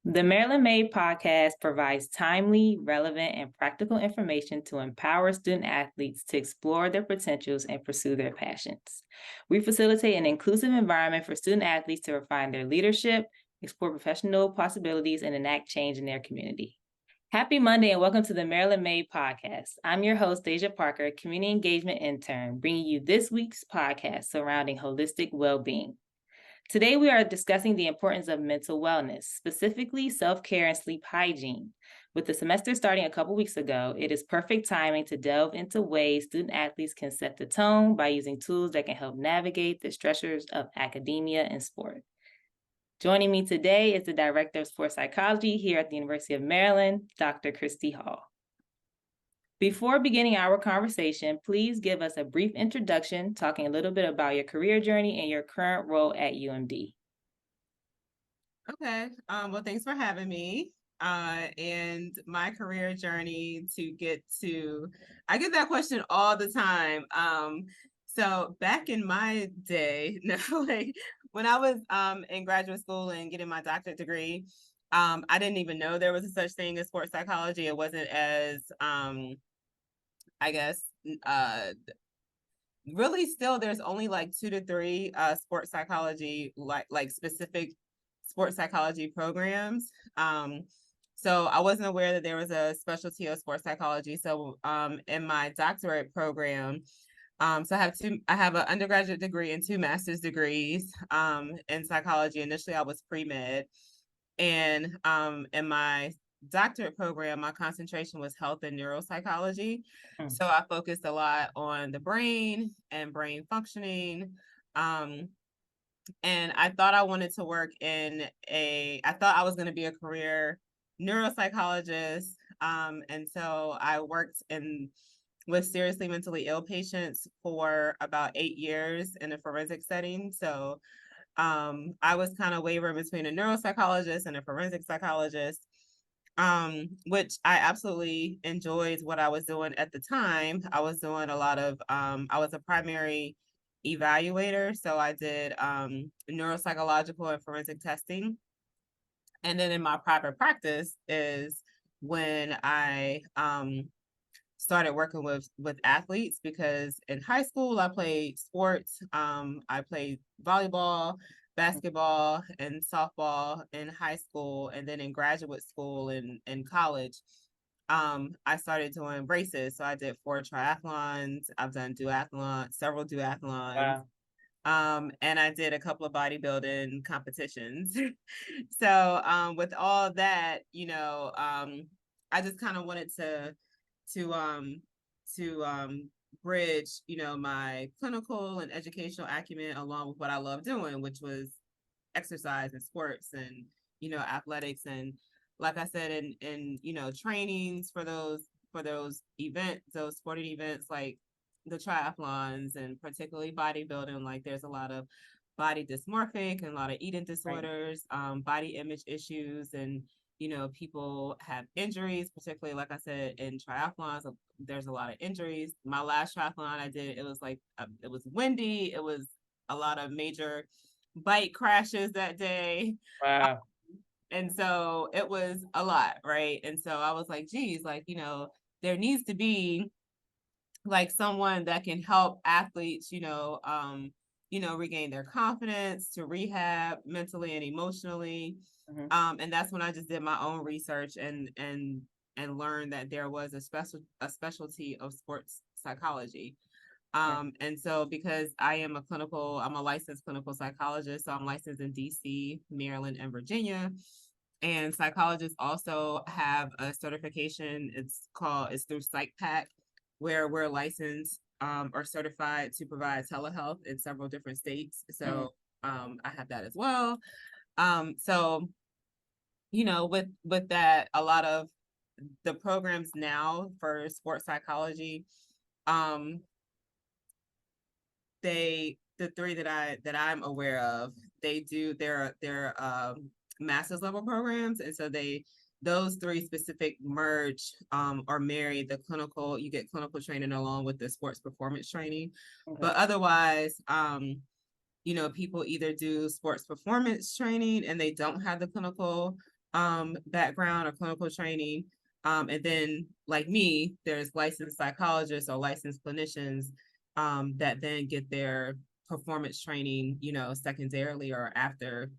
The Maryland Made podcast provides timely, relevant, and practical information to empower student athletes to explore their potentials and pursue their passions. We facilitate an inclusive environment for student athletes to refine their leadership, explore professional possibilities, and enact change in their community. Happy Monday and welcome to the Maryland Made podcast. I'm your host, Deja Parker, community engagement intern, bringing you this week's podcast surrounding holistic well-being. Today, we are discussing the importance of mental wellness, specifically self-care and sleep hygiene. With the semester starting a couple weeks ago, it is perfect timing to delve into ways student athletes can set the tone by using tools that can help navigate the stressors of academia and sport. Joining me today is the Director of Sports Psychology here at the University of Maryland, Dr. Kristi Hall. Before beginning our conversation, please give us a brief introduction, talking a little bit about your career journey and your current role at UMD. Okay. Well, thanks for having me. And my career journey I get that question all the time. So back in my day, when I was in graduate school and getting my doctorate degree, I didn't even know there was a such thing as sports psychology. It wasn't as I guess really still there's only like 2 to 3 sports psychology like specific sports psychology programs. So I wasn't aware that there was a specialty of sports psychology. So in my doctorate program, so I have an undergraduate degree and 2 master's degrees in psychology. Initially, I was pre-med, and in my doctorate program, my concentration was health and neuropsychology. So I focused a lot on the brain and brain functioning. And I thought I wanted to work I thought I was going to be a career neuropsychologist. And so I worked with seriously mentally ill patients for about 8 years in a forensic setting. So I was kind of wavering between a neuropsychologist and a forensic psychologist, which I absolutely enjoyed what I was doing at the time. I was doing a lot of, I was a primary evaluator. So I did neuropsychological and forensic testing. And then in my private practice is when I started working with athletes, because in high school I played sports. I played volleyball, basketball, and softball in high school, and then in graduate school and college. I started doing races. So I did 4 triathlons. I've done several duathlons. Wow. And I did a couple of bodybuilding competitions. So with all that, I just kind of wanted to bridge, my clinical and educational acumen along with what I love doing, which was exercise and sports and, athletics. And like I said, in trainings for those events, those sporting events like the triathlons and particularly bodybuilding, like there's a lot of body dysmorphic and a lot of eating disorders, body image issues, and people have injuries, particularly like I said in triathlons. There's a lot of injuries. My last triathlon I did, it was windy. It was a lot of major bike crashes that day. Wow. And so it was a lot, right? And so I was like, geez, there needs to be like someone that can help athletes, regain their confidence, to rehab mentally and emotionally. And that's when I just did my own research and learned that there was a specialty of sports psychology. And so because I'm a licensed clinical psychologist, so I'm licensed in DC, Maryland, and Virginia. And psychologists also have a certification. It's through PsychPack, where we're licensed or certified to provide telehealth in several different states. So I have that as well. So, with that, a lot of the programs now for sports psychology, the 3 that I'm aware of, they do their master's level programs. And so those 3 specific merge or marry you get clinical training along with the sports performance training. Okay. But otherwise, people either do sports performance training and they don't have the clinical background or clinical training. And then like me, there's licensed psychologists or licensed clinicians that then get their performance training, secondarily or after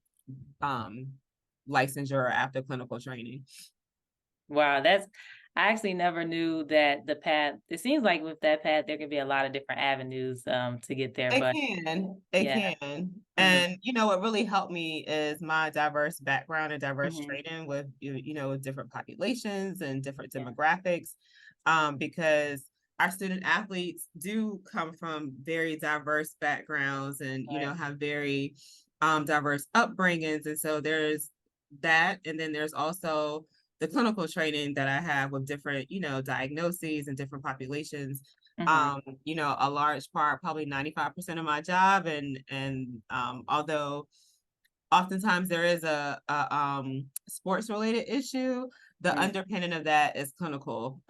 um, licensure or after clinical training. Wow, I actually never knew that the path it seems like with that path, there could be a lot of different avenues, to get there, It but can, it yeah. can. Mhm, And what really helped me is my diverse background and diverse mhm, training with with different populations and different yeah, demographics. Because our student athletes do come from very diverse backgrounds and right, have very diverse upbringings. And so there's that, and then there's also the clinical training that I have with different, diagnoses and different populations. mhm, A large part, probably 95% of my job, and although oftentimes there is a sports related issue, the mhm, underpinning of that is clinical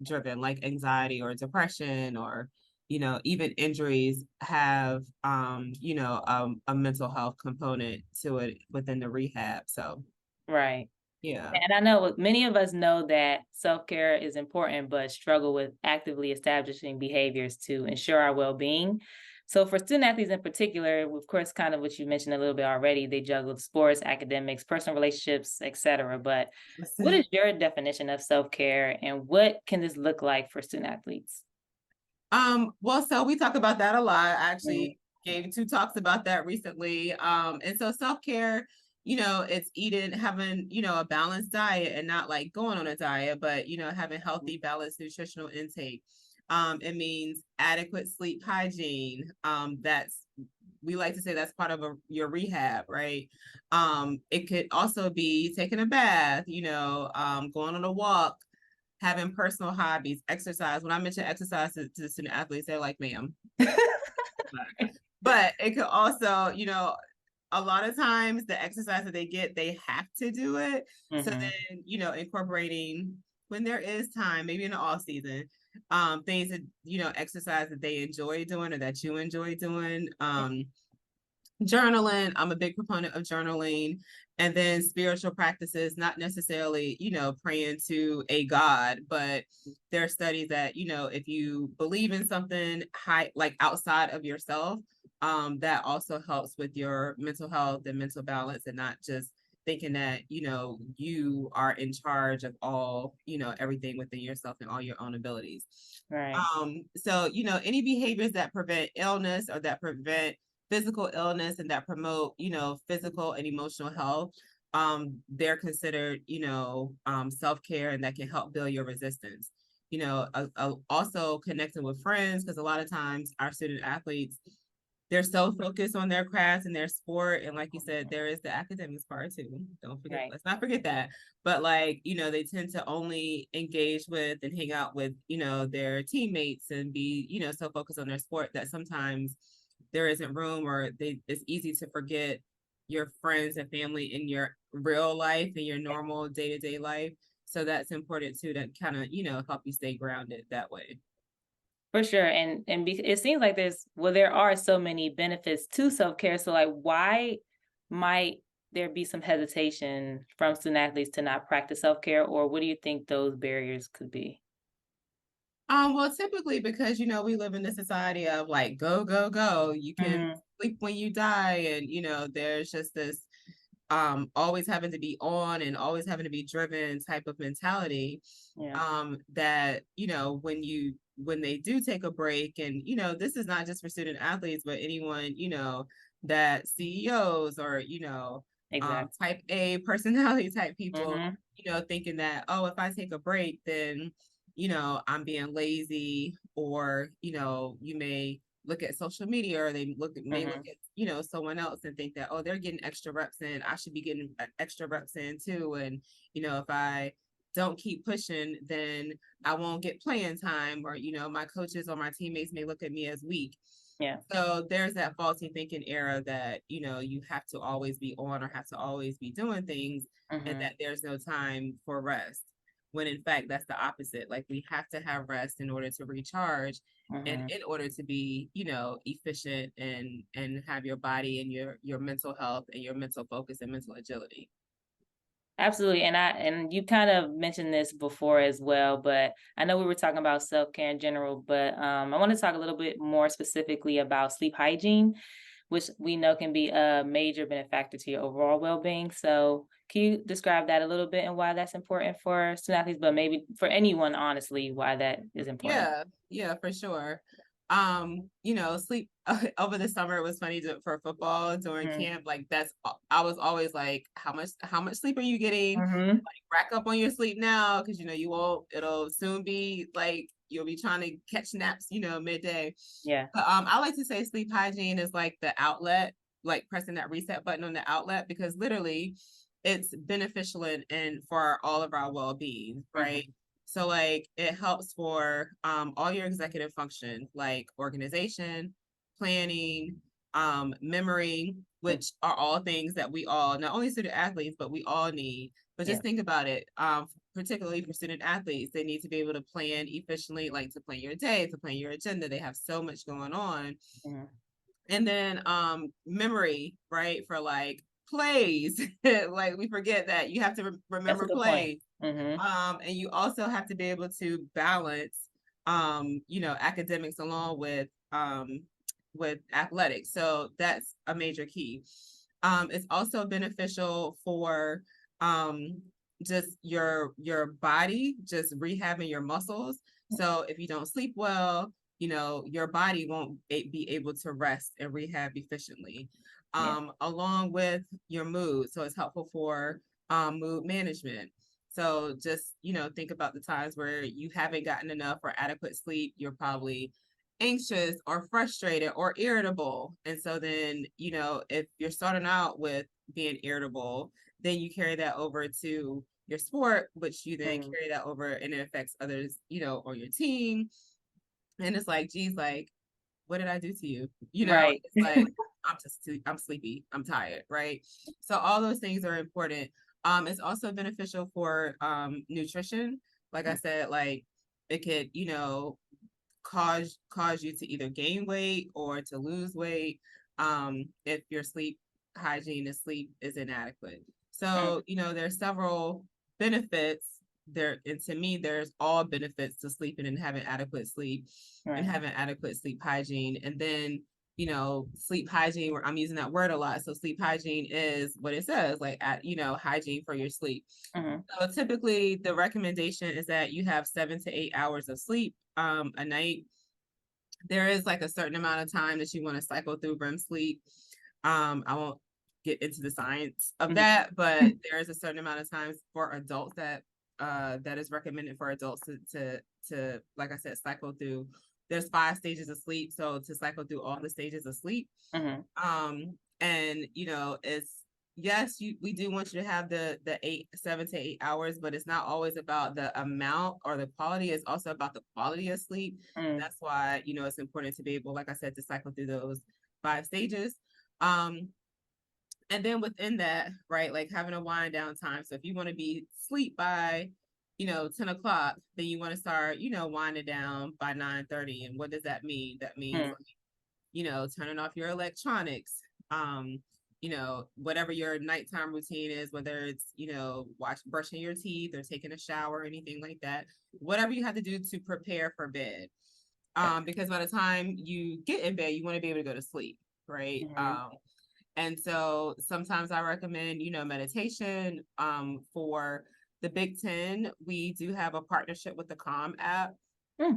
driven, like anxiety or depression, or even injuries have a mental health component to it within the rehab. So right. yeah. And I know many of us know that self-care is important, but struggle with actively establishing behaviors to ensure our well-being. So for student athletes in particular, of course, kind of what you mentioned a little bit already, they juggle sports, academics, personal relationships, etc. But what is your definition of self-care and what can this look like for student athletes? Well, so we talk about that a lot. I Mhm, actually gave two talks about that recently. And so self-care, it's eating, having, a balanced diet and not like going on a diet, but having mhm, healthy, balanced nutritional intake. It means adequate sleep hygiene. We like to say that's part of your rehab, right? It could also be taking a bath, going on a walk, having personal hobbies, exercise. When I mention exercise to student athletes, they're like, ma'am. But it could also, a lot of times the exercise that they get, they have to do it. So mhm, then, incorporating when there is time, maybe in the off season, things that, exercise that they enjoy doing or that you enjoy doing. Journaling, I'm a big proponent of journaling. And then spiritual practices, not necessarily praying to a god, but there are studies that if you believe in something high, like outside of yourself, that also helps with your mental health and mental balance, and not just thinking that you are in charge of all everything within yourself and all your own abilities. right, So any behaviors that prevent illness or that prevent physical illness and that promote, physical and emotional health, they're considered, self-care, and that can help build your resistance. Also connecting with friends, because a lot of times our student athletes, they're so focused on their crafts and their sport. And like you said, there is the academics part too. Don't forget, right. let's not forget that. But like, they tend to only engage with and hang out with, their teammates and be, so focused on their sport that sometimes there isn't room, or it's easy to forget your friends and family in your real life and your normal day-to-day life. So that's important too, to kind of, help you stay grounded that way. For sure, it seems like there are so many benefits to self-care, so, like, why might there be some hesitation from student athletes to not practice self-care, or what do you think those barriers could be? Well, typically because we live in a society of like go, go, go. You can Mhm, sleep when you die, and there's just this always having to be on and always having to be driven type of mentality. yeah, That when they do take a break, and this is not just for student athletes, but anyone, that CEOs or exactly. type A personality type people, Mhm, thinking that, oh, if I take a break, then I'm being lazy, or you may look at social media, or they may look mhm, at someone else and think that, oh, they're getting extra reps in, I should be getting extra reps in too. And if I don't keep pushing, then I won't get playing time, or my coaches or my teammates may look at me as weak. yeah, So there's that faulty thinking era that you have to always be on or have to always be doing things, and mhm, that there's no time for rest, when in fact that's the opposite. Like, we have to have rest in order to recharge, and mhm. in order to be efficient, and have your body and your mental health and your mental focus and mental agility. Absolutely. And you kind of mentioned this before as well, but I know we were talking about self-care in general, but I want to talk a little bit more specifically about sleep hygiene, which we know can be a major benefactor to your overall well-being. So can you describe that a little bit and why that's important for student athletes, but maybe for anyone, honestly, why that is important? Yeah, for sure. Sleep over the summer, it was funny for football during Mm-hmm. camp. Like I was always like, how much sleep are you getting? Mm-hmm. Like rack up on your sleep now, because you won't, it'll soon be like you'll be trying to catch naps, midday. Yeah. But I like to say sleep hygiene is like the outlet, like pressing that reset button on the outlet, because literally it's beneficial and for all of our well-being, right? Mm-hmm. So like it helps for all your executive function, like organization, planning, memory, which are all things that we all, not only student athletes, but we all need. But Yeah. just think about it. Particularly for student athletes, they need to be able to plan efficiently, like to plan your day, to plan your agenda. They have so much going on. Mm-hmm. And then memory, right? For like plays. Like we forget that you have to That's a remember good point. plays. Mm-hmm. And you also have to be able to balance academics along with athletics. So that's a major key. It's also beneficial for just your body, just rehabbing your muscles. So if you don't sleep well, your body won't be able to rest and rehab efficiently. Yeah. Along with your mood. So it's helpful for mood management. So just, think about the times where you haven't gotten enough or adequate sleep. You're probably anxious or frustrated or irritable. And so then, if you're starting out with being irritable, then you carry that over to your sport, which you then Mm-hmm. carry that over and it affects others, on your team. And it's like, geez, like, what did I do to you? Right. It's like, I'm sleepy, I'm tired, right? So all those things are important. It's also beneficial for nutrition. Like I said, like it could, cause you to either gain weight or to lose weight if your sleep hygiene and sleep is inadequate. Mm, So, there's several benefits there. And to me, there's all benefits to sleeping and having adequate sleep and right. having adequate sleep hygiene. And then, sleep hygiene, where I'm using that word a lot. So sleep hygiene is what it says, like hygiene for your sleep. Mm-hmm. So typically the recommendation is that you have 7 to 8 hours of sleep a night. There is like a certain amount of time that you want to cycle through REM sleep. I won't get into the science of that, but there is a certain amount of times for adults that is recommended for adults to like I said, cycle through. There's 5 stages of sleep, so to cycle through all the stages of sleep. Mm-hmm. And it's yes, we do want you to have the 7 to 8 hours, but it's not always about the amount or the quality. It's also about the quality of sleep. Mm, That's why it's important to be able, like I said, to cycle through those 5 stages. Um, and then within that, right, like having a wind down time. So if you want to be sleep by 10 o'clock, then you want to start winding down by 9:30. And what does that mean? That means mm, turning off your electronics, whatever your nighttime routine is, whether it's, brushing your teeth or taking a shower or anything like that, whatever you have to do to prepare for bed. yeah. Because by the time you get in bed, you want to be able to go to sleep, right? Mm-hmm. And so sometimes I recommend, meditation. For the Big Ten, we do have a partnership with the Calm app. Mm,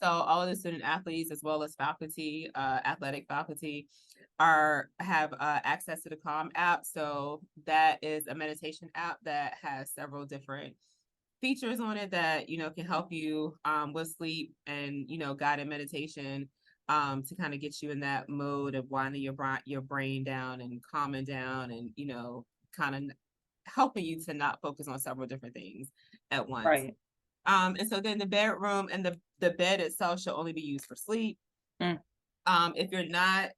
So all of the student athletes, as well as faculty, athletic faculty, have access to the Calm app. So that is a meditation app that has several different features on it that can help you with sleep and guided meditation to kind of get you in that mode of winding your brain down and calming down and kind of helping you to not focus on several different things at once. right. And so then the bedroom and the bed itself should only be used for sleep. Mm, If you're not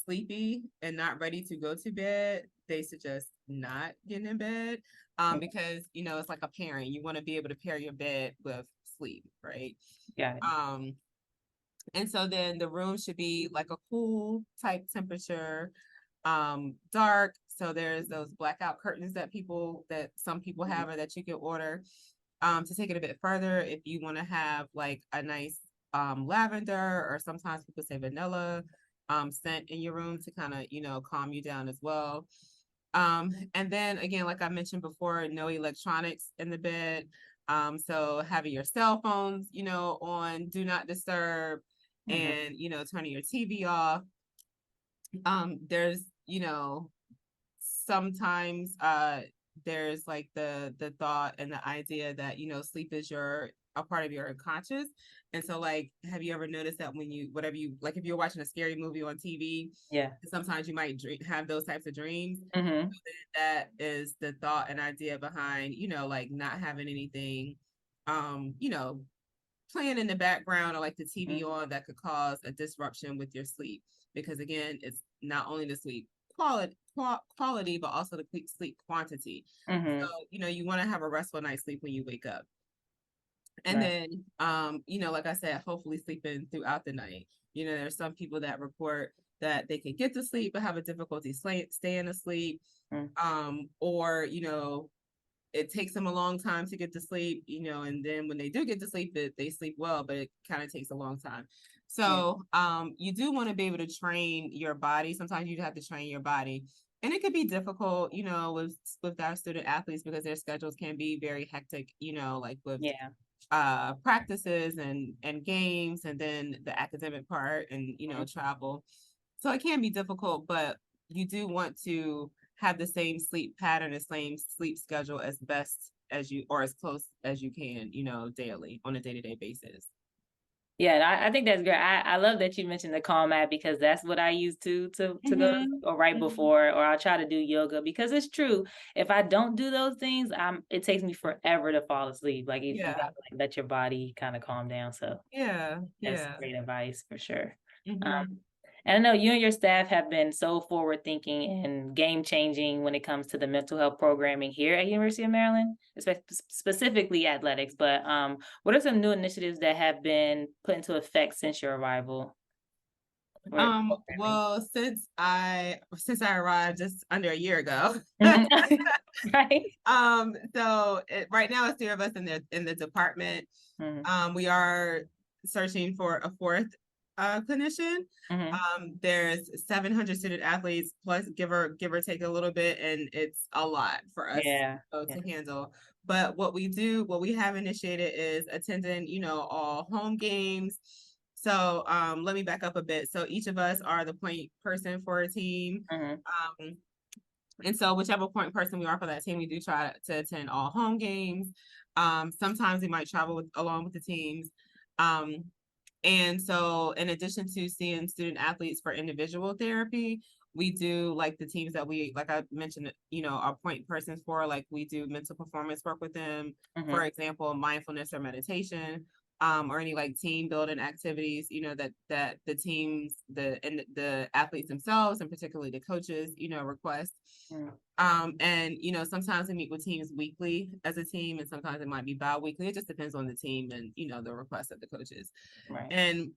sleepy and not ready to go to bed, they suggest not getting in bed. mm, Because it's like a pairing. You want to be able to pair your bed with sleep, right? got it. Um, and so then the room should be like a cool type temperature, dark, So there's those blackout curtains that some people have or that you can order. To take it a bit further, if you want to have like a nice lavender, or sometimes people say vanilla scent in your room to kind of, calm you down as well. And then again, like I mentioned before, no electronics in the bed. So having your cell phones, on do not disturb, and, turning your TV off. There's, sometimes there's like the thought and the idea that, sleep is a part of your unconscious. And so, like, have you ever noticed that when if you're watching a scary movie on TV, Yeah. sometimes you might have those types of dreams. Mm-hmm. So that is the thought and idea behind, like not having anything, playing in the background, or like the TV on, that could cause a disruption with your sleep. Because again, it's not only the sleep quality, but also the sleep quantity. Mm-hmm. So, you want to have a restful night's sleep when you wake up. And Right. then, like I said, hopefully sleeping throughout the night. There's some people that report that they can get to sleep but have a difficulty staying asleep. Or, it takes them a long time to get to sleep, and then when they do get to sleep, they sleep well, but it kind of takes a long time. So, you do want to be able to train your body. Sometimes you have to train your body, and it could be difficult, with our student athletes, because their schedules can be very hectic, like with practices and games, and then the academic part, and travel. So it can be difficult, but you do want to have the same sleep pattern, the same sleep schedule as best as you, or as close as you can, daily, on a day-to-day basis. Yeah, and I think that's great. I love that you mentioned the Calm app, because that's what I use to go to sleep, or right before, or I'll try to do yoga, because it's true. If I don't do those things, it takes me forever to fall asleep. Like, if you Yeah. gotta like let your body kind of calm down. So Yeah. that's Yeah. great advice for sure. Mm-hmm. And I know you and your staff have been so forward thinking and game changing when it comes to the mental health programming here at University of Maryland, specifically athletics. But what are some new initiatives that have been put into effect since your arrival? Programming. Well, since I arrived just under a year ago. Mhm. Right. Right now it's three of us in the department. Hmm. We are searching for a fourth clinician. Hmm. There's 700 student athletes, plus give or take a little bit, and it's a lot for us, Yeah. Yeah. to handle. But what we have initiated is attending, all home games. So let me back up a bit. So each of us are the point person for a team. Hmm. Um, and so whichever point person we are for that team, we do try to attend all home games. Sometimes we might travel along with the teams. Um, and so in addition to seeing student athletes for individual therapy, we do, like, the teams that like I mentioned, our point persons for, like, we do mental performance work with them. For Hmm. example, mindfulness or meditation, or any like team building activities, that the athletes themselves, and particularly the coaches, request. And sometimes we meet with teams weekly as a team, and sometimes it might be bi-weekly. It just depends on the team and the request of the coaches. Right. And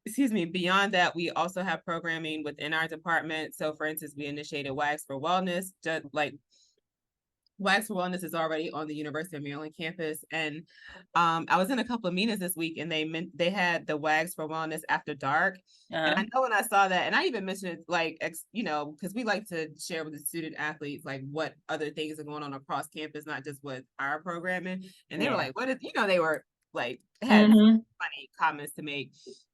excuse me, beyond that, we also have programming within our department. So for instance, we initiated WAGs for Wellness, just like WAGs for Wellness is already on the University of Maryland campus. And I was in a couple of meetings this week, and they had the WAGs for Wellness after dark. And I Uh-huh. know when I saw that, and I even mentioned it, like, because we like to share with the student athletes, like, what other things are going on across campus, not just with our programming. And they were Yeah. like, what is, they were like, had Hmm. funny comments to make.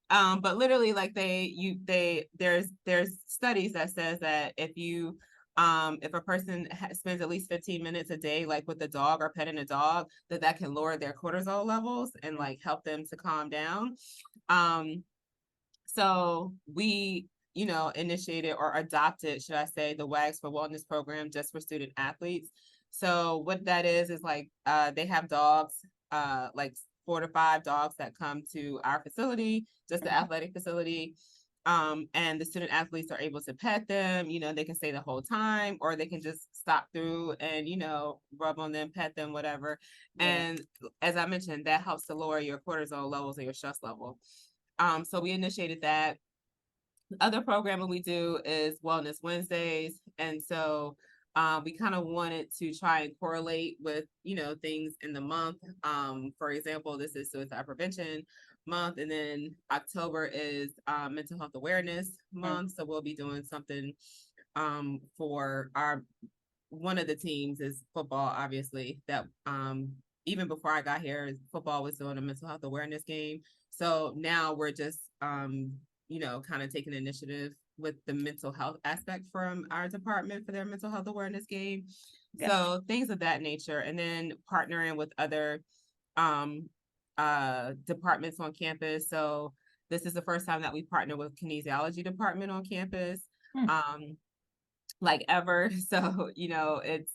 But literally, like, there's studies that says that if a person spends at least 15 minutes a day, like with a dog or petting a dog, that can lower their cortisol levels and like help them to calm down. So we, initiated or adopted, should I say, the WAGs for Wellness program just for student athletes. So what that is like, they have dogs, like 4 to 5 dogs that come to our facility, just the athletic facility. And the student athletes are able to pet them, they can stay the whole time, or they can just stop through and, rub on them, pet them, whatever. Yeah. And as I mentioned, that helps to lower your cortisol levels and your stress level. So we initiated that. other programming we do is Wellness Wednesdays. And so we kind of wanted to try and correlate with, things in the month. For example, this is Suicide Prevention Month, and then October is Mental Health Awareness Mm. Month. So we'll be doing something for one of the teams is football, obviously, that even before I got here, football was doing a mental health awareness game. So now we're just kind of taking initiative with the mental health aspect from our department for their mental health awareness game. Gotcha. So things of that nature. And then partnering with other um departments on campus. So this is the first time that we partner with kinesiology department on campus. Mm. Like ever. So, it's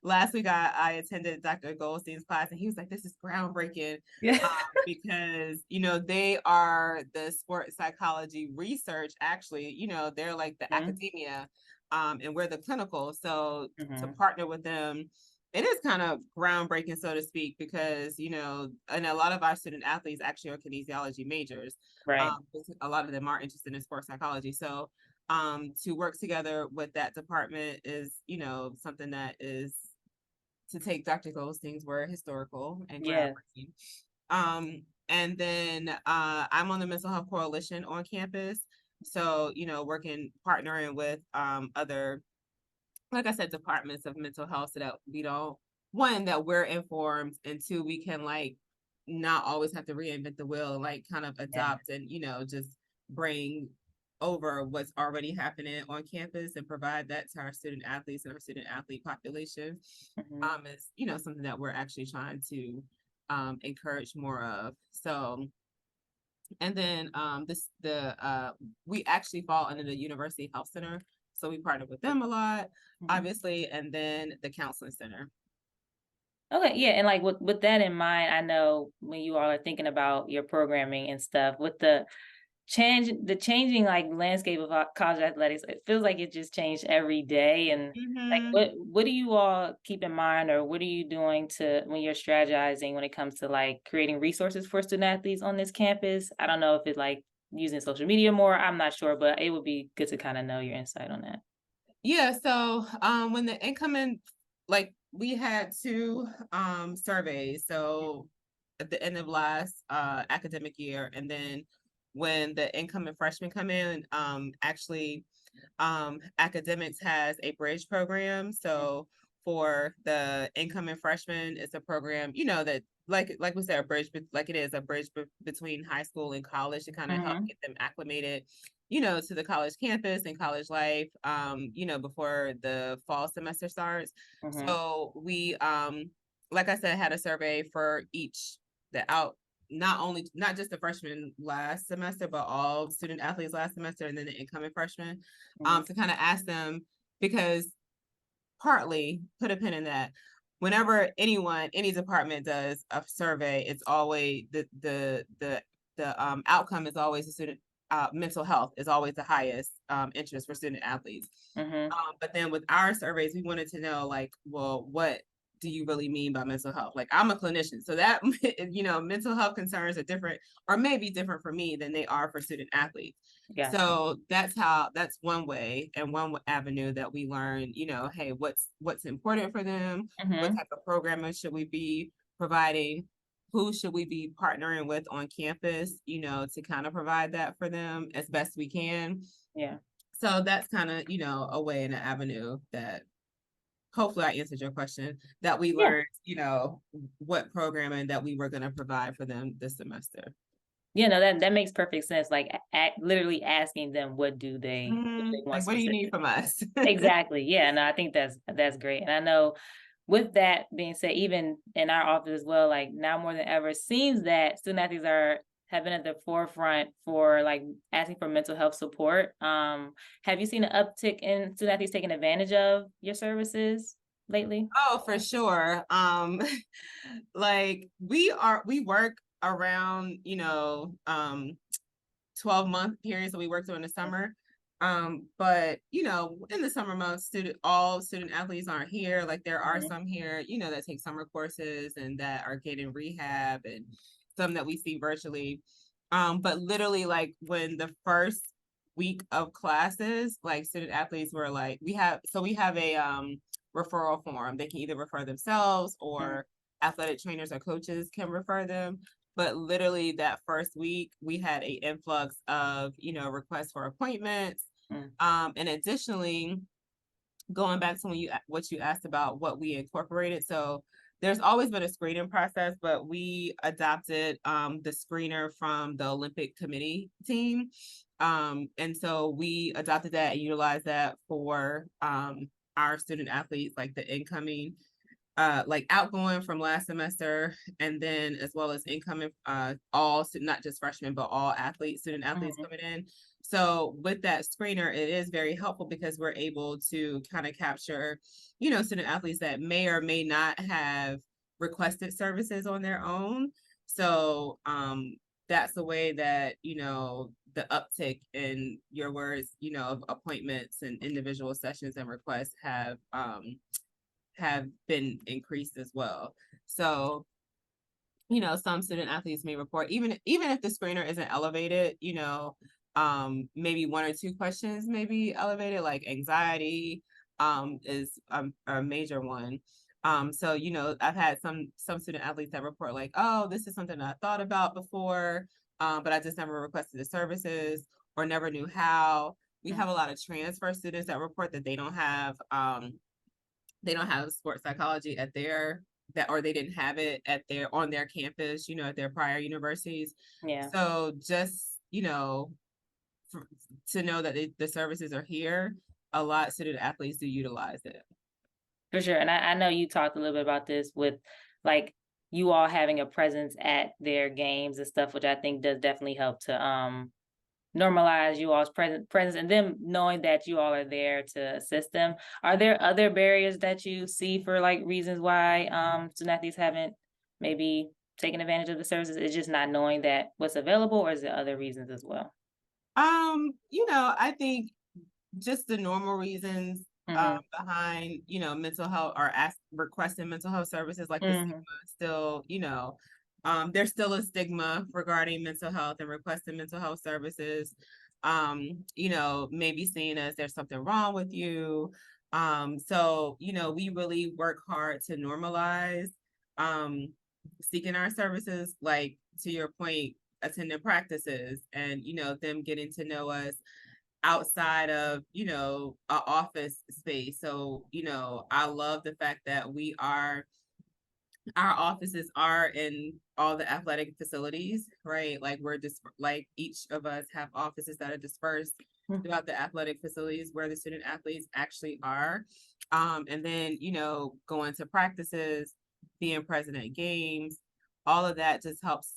last week I attended Dr. Goldstein's class and he was like, this is groundbreaking Yeah. because, they are the sports psychology research. Actually, they're like the Mhm. academia and we're the clinical. So to Mhm. partner with them, it is kind of groundbreaking, so to speak, because, and a lot of our student athletes actually are kinesiology majors. Right. A lot of them are interested in sports psychology. So to work together with that department is, something that is, to take Dr. Goldstein's word, historical and Yeah. groundbreaking. And then I'm on the Mental Health Coalition on campus. So, partnering with other, like I said, departments of mental health so that we don't, one, that we're informed, and two, we can like not always have to reinvent the wheel, like kind of Yeah. adopt and, just bring over what's already happening on campus and provide that to our student athletes and our student athlete population. Mhm. Is, something that we're actually trying to encourage more of. So, and then we actually fall under the University Health Center. So we partner with them a lot, Mhm. obviously, and then the counseling center. Okay, yeah, and like with that in mind, I know when you all are thinking about your programming and stuff, with the changing like landscape of college athletics, it feels like it just changed every day. And like, Mm-hmm. what do you all keep in mind, or what are you doing to when you're strategizing when it comes to like creating resources for student athletes on this campus? I don't know if it's like using social media more. I'm not sure, but it would be good to kind of know your insight on that. Yeah, so when the incoming, like we had two surveys, so at the end of last academic year, and then when the incoming freshmen come in, actually academics has a bridge program. So for the incoming freshmen, it's a program, that like we said, a bridge, like it is a bridge between high school and college to kind of help Mm-hmm. get them acclimated, to the college campus and college life, before the fall semester starts. Mm-hmm. So we, like I said, had a survey for each the out not just the freshmen last semester, but all student athletes last semester, and then the incoming freshmen, Mm-hmm. to kind of ask them, because partly put a pin in that. Whenever any department does a survey, it's always the outcome is always the student mental health is always the highest interest for student athletes. Mm-hmm. But then with our surveys, we wanted to know, like, well, what do you really mean by mental health? Like, I'm a clinician, so that, mental health concerns are different, or maybe different for me than they are for student athletes. Gotcha. So that's one way and one avenue that we learn, hey, what's important for them? What Mm-hmm. type of programming should we be providing? Who should we be partnering with on campus, to kind of provide that for them as best we can. Yeah. So that's kind of, a way and an avenue that hopefully I answered your question, that we Yeah. learned, what programming that we were going to provide for them this semester. Yeah, no, that makes perfect sense. Like literally asking them what they want Like, what do you need specific. from us? Exactly. Yeah, no, I think that's great. And I know with that being said, even in our office as well, like now more than ever, it seems that student athletes have been at the forefront for like asking for mental health support. Have you seen an uptick in student athletes taking advantage of your services lately? Oh, for sure. Like we work around, 12-month periods that we work during the summer. But in the summer months, all student athletes aren't here. Like there are Mhm. some here, that take summer courses and that are getting rehab, and some that we see virtually. But literally, like when the first week of classes, like student athletes were like, we have a referral form. They can either refer themselves Mhm. or athletic trainers or coaches can refer them. But literally that first week, we had a influx of, requests for appointments. Mhm. And additionally, going back to what you asked about what we incorporated. So there's always been a screening process, but we adopted the screener from the Olympic Committee team. And so we adopted that and utilized that for our student athletes, like the incoming, like outgoing from last semester, and then as well as incoming, all not just freshmen, but all student athletes Mhm. coming in. So with that screener, it is very helpful because we're able to kind of capture, student athletes that may or may not have requested services on their own. So that's the way that, the uptick in your words, of appointments and individual sessions and requests have been increased as well. So, some student athletes may report, even if the screener isn't elevated, maybe one or two questions may be elevated, like anxiety is a major one. So, I've had some student athletes that report like, oh, this is something I thought about before, but I just never requested the services or never knew how. We Mhm. have a lot of transfer students that report that they don't have sports psychology at their that or they didn't have it at their on their campus, at their prior universities. Yeah. So just, for, to know that the services are here, a lot of student athletes do utilize it. For sure. And I know you talked a little bit about this with like you all having a presence at their games and stuff, which I think does definitely help to normalize you all's presence and them knowing that you all are there to assist them. Are there other barriers that you see for like reasons why student athletes haven't maybe taken advantage of the services? It's just not knowing that what's available, or is there other reasons as well? I think just the normal reasons Mm-hmm. behind, mental health or requesting mental health services, like the stigma Mm-hmm. still, there's still a stigma regarding mental health and requesting mental health services. Maybe seen as there's something wrong with you. So, we really work hard to normalize um seeking our services, like to your point, attending practices and, them getting to know us outside of, a office space. So, I love the fact that our offices are in all the athletic facilities, right? Like we're just like each of us have offices that are dispersed throughout the athletic facilities where the student athletes actually are. And then, going to practices, being present at games, all of that just helps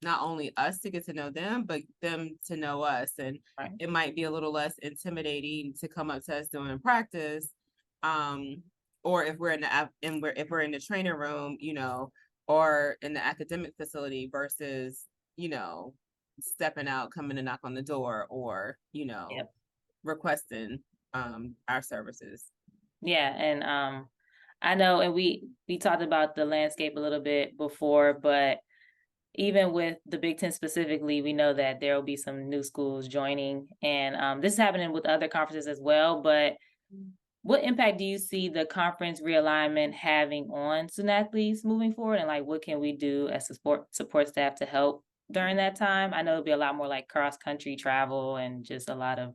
not only us to get to know them, but them to know us. And Right. it might be a little less intimidating to come up to us during practice. Um, or if we're in if we're in the training room, or in the academic facility versus, stepping out, coming to knock on the door, or, Yep. requesting our services. Yeah, and I know, and we talked about the landscape a little bit before, but even with the Big Ten specifically, we know that there will be some new schools joining, and this is happening with other conferences as well. But what impact do you see the conference realignment having on student athletes moving forward, and like what can we do as a support staff to help during that time? I know it'll be a lot more like cross country travel and just a lot of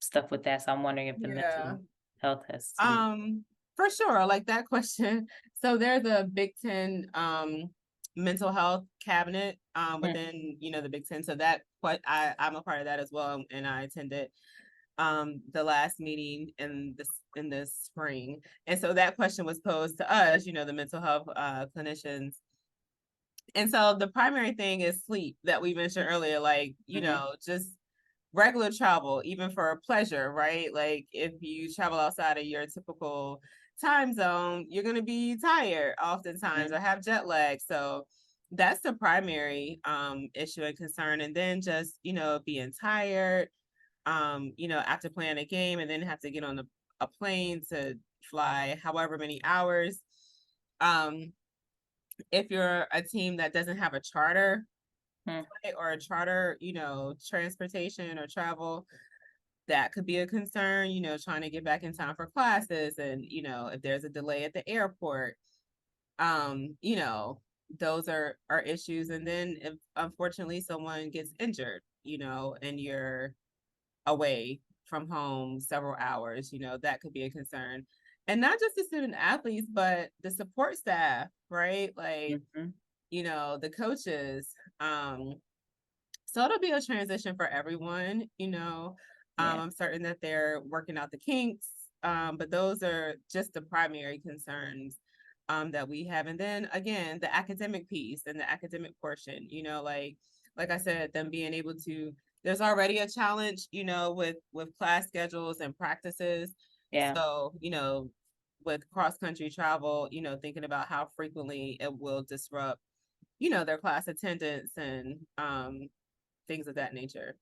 stuff with that. So I'm wondering if the Yeah. mental health has to do. Um, for sure, like that question. So there's a Big Ten mental health cabinet within, the Big Ten. So that what I'm a part of that as well, and I attended the last meeting in this spring. And so that question was posed to us, the mental health clinicians. And so the primary thing is sleep that we mentioned earlier, like, Mm-hmm. just regular travel, even for pleasure, right? Like if you travel outside of your typical time zone, you're going to be tired oftentimes Mm-hmm. or have jet lag. So that's the primary issue and concern. And then just, being tired, after playing a game and then have to get on a plane to fly however many hours. Um, if you're a team that doesn't have a charter, flight or a charter, transportation or travel, that could be a concern, trying to get back in time for classes. And, if there's a delay at the airport, those are issues. And then if unfortunately someone gets injured, and you're away from home several hours, that could be a concern. And not just the student athletes, but the support staff, right? Like, the coaches. So it'll be a transition for everyone, I'm certain that they're working out the kinks. But those are just the primary concerns that we have. And then again, the academic piece and the academic portion, like I said, them being able to, there's already a challenge, with class schedules and practices. Yeah. So, with cross-country travel, thinking about how frequently it will disrupt, their class attendance and things of that nature.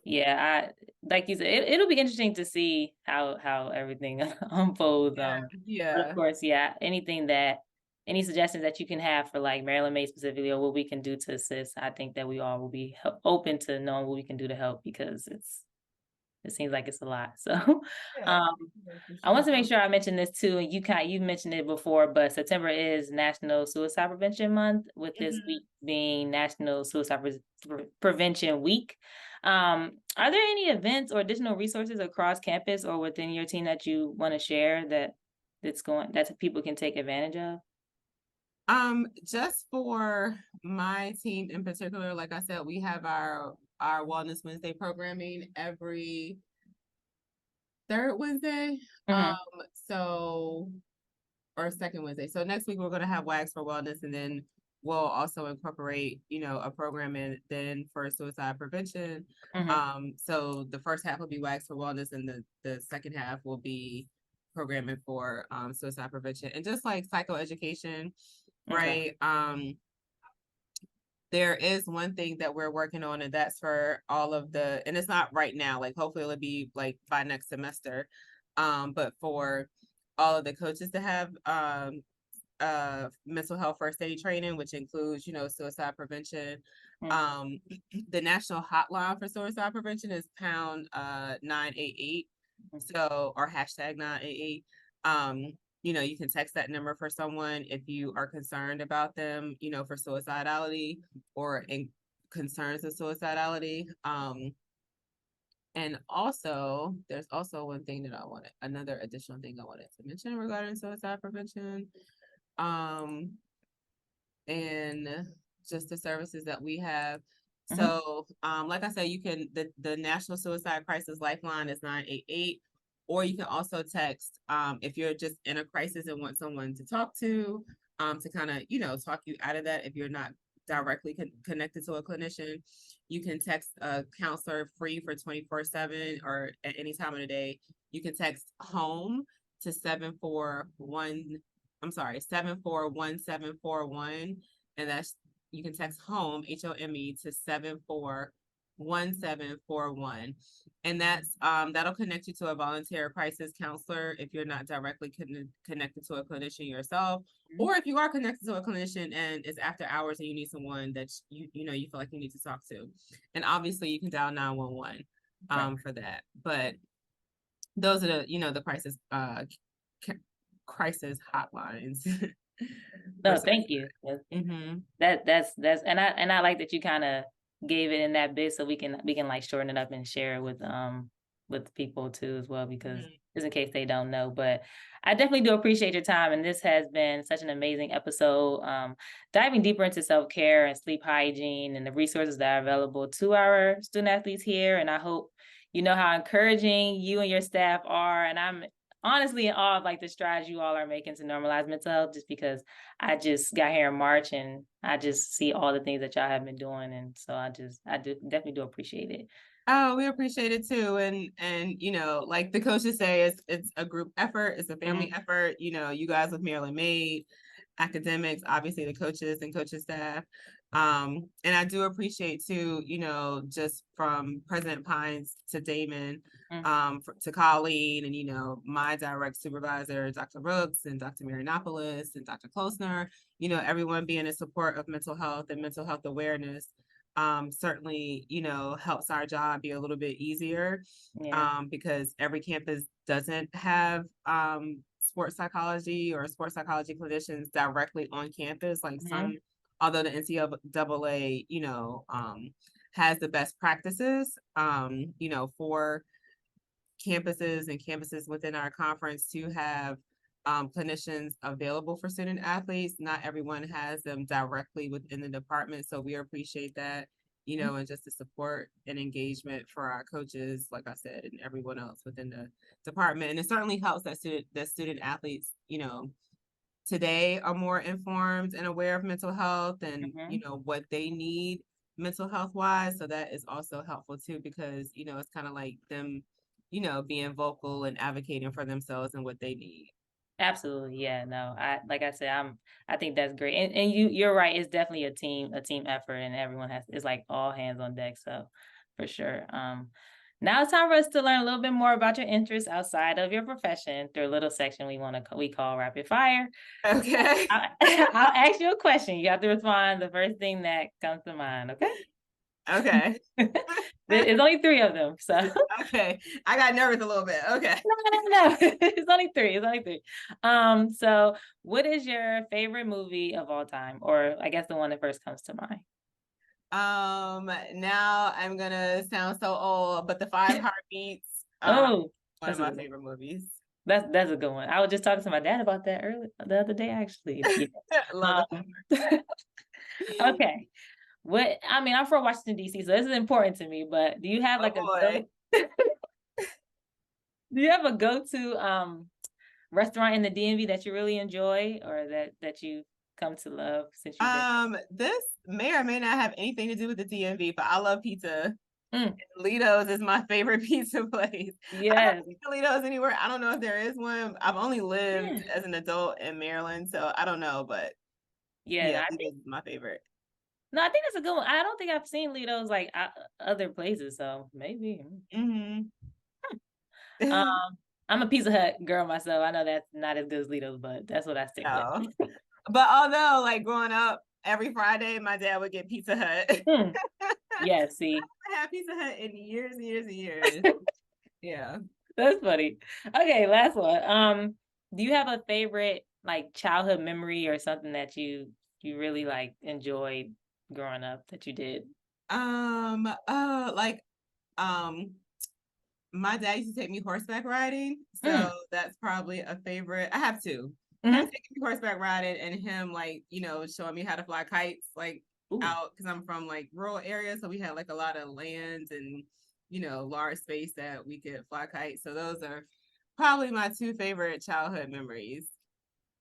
Yeah, like you said, it'll be interesting to see how everything unfolds. But of Yeah. course, any suggestions that you can have for like Maryland Made specifically, or what we can do to assist, I think that we all will be open to knowing what we can do to help, because it seems like it's a lot. So, Yeah. um, I want to make sure I mention this too, and you mentioned it before, but September is National Suicide Prevention Month, with this week being National Suicide Prevention Week. Are there any events or additional resources across campus or within your team that you want to share that people can take advantage of? Just for my team in particular, like I said, we have our Wellness Wednesday programming every third Wednesday. So, or second Wednesday. So next week we're going to have Wags for Wellness, and then we'll also incorporate, a program in then for suicide prevention. So the first half will be Wags for Wellness, and the second half will be programming for suicide prevention and just like psychoeducation, right? There is one thing that we're working on, and that's for all of and it's not right now, like hopefully it'll be like by next semester. But for all of the coaches to have mental health first aid training, which includes, suicide prevention. The national hotline for suicide prevention is pound 988. So, or hashtag 988. You can text that number for someone if you are concerned about them, for suicidality or in concerns of suicidality. And also, there's also another additional thing I wanted to mention regarding suicide prevention. And just the services that we have. So, like I said, you can, the National Suicide Crisis Lifeline is 988, or you can also text, if you're just in a crisis and want someone to talk to kind of, talk you out of that. If you're not directly connected to a clinician, you can text a counselor free for 24/7 or at any time of the day. You can text home to 741741, and that's, you can text home, HOME, to 741741, and that's that'll connect you to a volunteer crisis counselor if you're not directly connected to a clinician yourself, or if you are connected to a clinician and it's after hours and you need someone that you feel like you need to talk to. And obviously you can dial 911 for that. But those are the crisis hotlines. No, thank you. That's and I like that you kind of gave it in that bit, so we can like shorten it up and share it with people too as well, because just in case they don't know. But I definitely do appreciate your time, and this has been such an amazing episode, diving deeper into self-care and sleep hygiene and the resources that are available to our student athletes here. And I hope you know how encouraging you and your staff are, and I'm honestly in awe of like the strides you all are making to normalize mental health, just because I just got here in March and I just see all the things that y'all have been doing. And so I definitely do appreciate it. Oh, we appreciate it too. And like the coaches say, it's a group effort, it's a family effort. You guys with Maryland Made, academics, obviously the coaches and coaching staff. And I do appreciate too, just from President Pines to Damon, to Colleen and, my direct supervisor, Dr. Brooks and Dr. Marianopoulos and Dr. Klosner, everyone being in support of mental health and mental health awareness certainly, helps our job be a little bit easier because every campus doesn't have sports psychology or sports psychology clinicians directly on campus. Like some, although the NCAA, has the best practices, for campuses and campuses within our conference to have clinicians available for student athletes. Not everyone has them directly within the department. So we appreciate that, and just the support and engagement for our coaches, like I said, and everyone else within the department. And it certainly helps that student athletes, today are more informed and aware of mental health and, what they need mental health wise. So that is also helpful too, because, it's kind of like them, being vocal and advocating for themselves and what they need. Absolutely. Yeah, no. Like I said, I think that's great. And you're right, it's definitely a team effort and everyone it's like all hands on deck. So for sure. Now it's time for us to learn a little bit more about your interests outside of your profession through a little section we call rapid fire. Okay. I'll ask you a question. You have to respond the first thing that comes to mind, okay? Okay. There's only 3 of them, so. Okay. I got nervous a little bit. Okay. No. It's only 3. So what is your favorite movie of all time? Or I guess the one that first comes to mind. Now I'm gonna sound so old, but The Five Heartbeats. Oh, one of my favorite movies. That's a good one. I was just talking to my dad about that the other day, actually. Yeah. Love it. Okay. I'm from Washington, D.C., so this is important to me, but do you have like do you have a go-to restaurant in the DMV that you really enjoy or that you come to love since you've been? This may or may not have anything to do with the DMV, but I love pizza. Lido's is my favorite pizza place. Yeah. I don't think Lido's anywhere. I don't know if there is one. I've only lived as an adult in Maryland, so I don't know, but yeah, Lido's is my favorite. No, I think that's a good one. I don't think I've seen Lido's like other places, so maybe. I'm a Pizza Hut girl myself. I know that's not as good as Lido's, but that's what I stick with. But although, like growing up, every Friday my dad would get Pizza Hut. Yeah, see, I had Pizza Hut in years and years and years. Yeah, that's funny. Okay, last one. Do you have a favorite like childhood memory or something that you really like enjoyed growing up that you did? My dad used to take me horseback riding, so that's probably a favorite. I have 2. Him taking me horseback riding and him showing me how to fly kites out because I'm from like rural areas, so we had like a lot of land and large space that we could fly kites. So those are probably my 2 favorite childhood memories.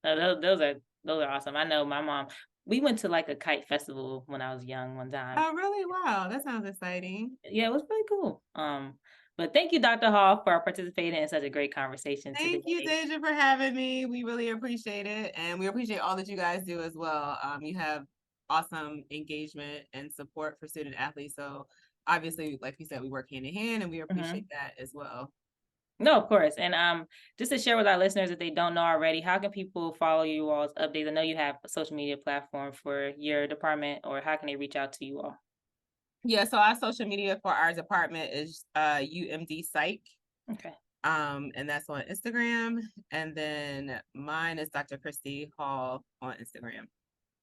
Those are awesome. I know my mom. We went to like a kite festival when I was young one time. Oh, really? Wow, that sounds exciting. Yeah, it was really cool. But thank you, Dr. Hall, for participating in such a great conversation today. Thank you, Deja, for having me. We really appreciate it. And we appreciate all that you guys do as well. You have awesome engagement and support for student athletes. So obviously, like you said, we work hand in hand and we appreciate that as well. No, of course. And just to share with our listeners, if they don't know already, how can people follow you all's updates? I know you have a social media platform for your department, or how can they reach out to you all? Yeah, so our social media for our department is UMD Psych. Okay. And that's on Instagram. And then mine is Dr. Kristi Hall on Instagram.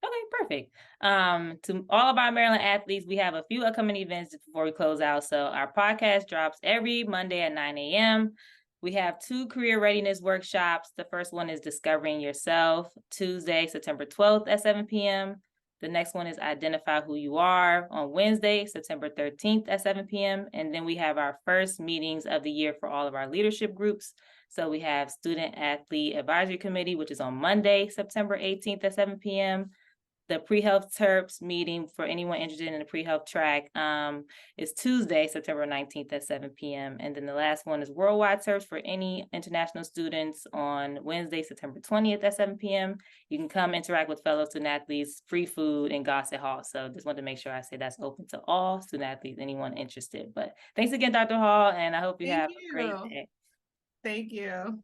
Okay, perfect. To all of our Maryland athletes, we have a few upcoming events before we close out. So our podcast drops every Monday at 9 a.m. We have 2 career readiness workshops. The first one is Discovering Yourself, Tuesday, September 12th at 7 p.m. The next one is Identify Who You Are on Wednesday, September 13th at 7 p.m. And then we have our first meetings of the year for all of our leadership groups. So we have Student Athlete Advisory Committee, which is on Monday, September 18th at 7 p.m. The pre-health terps meeting for anyone interested in the pre-health track is Tuesday, September 19th at 7 p.m. And then the last one is worldwide terps for any international students on Wednesday, September 20th at 7 p.m. You can come interact with fellow student athletes, free food in Gossett Hall. So just wanted to make sure I say that's open to all student athletes, anyone interested. But thanks again, Dr. Hall, and I hope you Thank have a great you. day. Thank you.